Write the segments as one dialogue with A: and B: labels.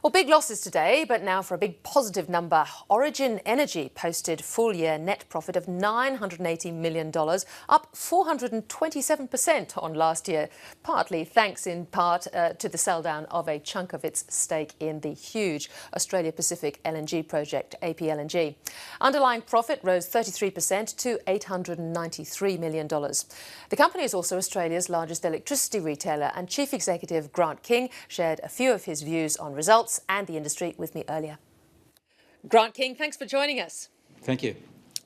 A: Well, big losses today, but now for a big positive number. Origin Energy posted full-year net profit of $980 million, up 427% on last year, partly thanks in part to the sell-down of a chunk of its stake in the huge Australia Pacific LNG project, APLNG. Underlying profit rose 33% to $893 million. The company is also Australia's largest electricity retailer, and Chief Executive Grant King shared a few of his views on results and the industry with me earlier. Grant King, thanks for joining us.
B: Thank you.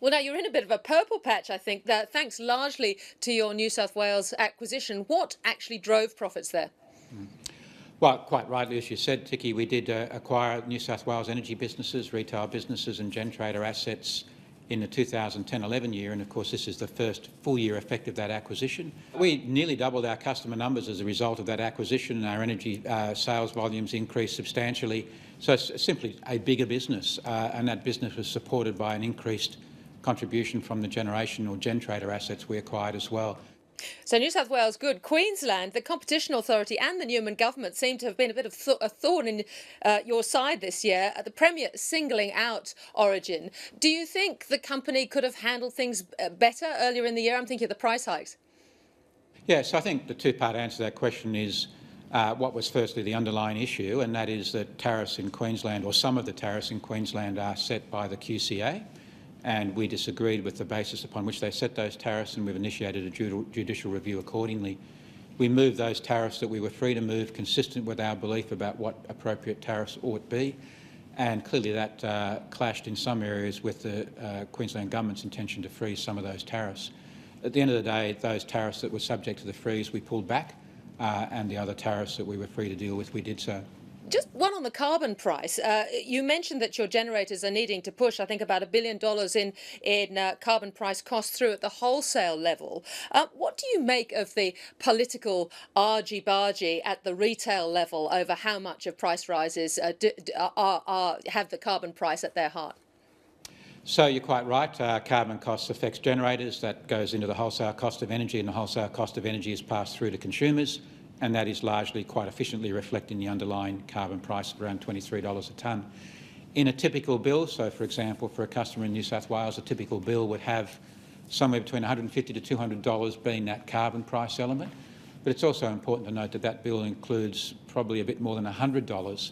A: Well, now you're in a bit of a purple patch, I think, thanks largely to your New South Wales acquisition. What actually drove profits there?
B: Well, quite rightly, as you said, Tikki, we did acquire New South Wales energy businesses, retail businesses and Gentrader assets in the 2010-11 year, and of course this is the first full year effect of that acquisition. We nearly doubled our customer numbers as a result of that acquisition, and our energy sales volumes increased substantially. So it's simply a bigger business, and that business was supported by an increased contribution from the generation or Gentrader assets we acquired as well.
A: So New South Wales, good. Queensland, the Competition Authority and the Newman government seem to have been a bit of a thorn in your side this year. The Premier singling out Origin. Do you think the company could have handled things better earlier in the year? I'm thinking of the price hikes.
B: Yes, I think the two-part answer to that question is what was firstly the underlying issue, and that is that tariffs in Queensland, or some of the tariffs in Queensland, are set by the QCA. And we disagreed with the basis upon which they set those tariffs, and we've initiated a judicial review accordingly. We moved those tariffs that we were free to move, consistent with our belief about what appropriate tariffs ought be, and clearly that clashed in some areas with the Queensland Government's intention to freeze some of those tariffs. At the end of the day, those tariffs that were subject to the freeze we pulled back, and the other tariffs that we were free to deal with, we did so.
A: Just one on the carbon price. You mentioned that your generators are needing to push, I think, about $1 billion in carbon price costs through at the wholesale level. What do you make of the political argy-bargy at the retail level over how much of price rises have the carbon price at their heart?
B: So you're quite right. Carbon costs affects generators. That goes into the wholesale cost of energy, and the wholesale cost of energy is passed through to consumers. And that is largely quite efficiently reflecting the underlying carbon price of around $23 a tonne. In a typical bill, so for example, for a customer in New South Wales, a typical bill would have somewhere between $150 to $200 being that carbon price element. But it's also important to note that that bill includes probably a bit more than $100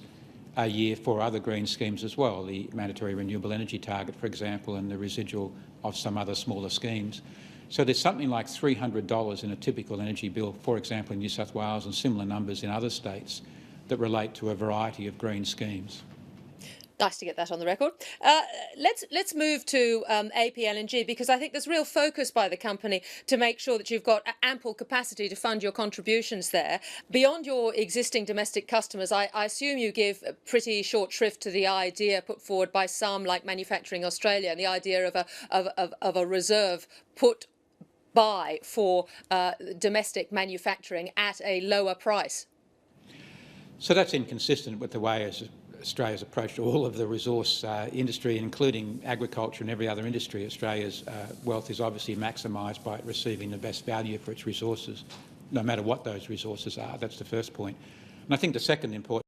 B: a year for other green schemes as well, the mandatory renewable energy target, for example, and the residual of some other smaller schemes. So there's something like $300 in a typical energy bill, for example, in New South Wales, and similar numbers in other states that relate to a variety of green schemes.
A: Nice to get that on the record. Let's move to APLNG, because I think there's real focus by the company to make sure that you've got ample capacity to fund your contributions there. Beyond your existing domestic customers, I assume you give a pretty short shrift to the idea put forward by some, like Manufacturing Australia, and the idea of a reserve put buy for domestic manufacturing at a lower price.
B: So that's inconsistent with the way Australia's approached all of the resource industry, including agriculture and every other industry. Australia's wealth is obviously maximised by receiving the best value for its resources, no matter what those resources are. That's the first point. And I think the second important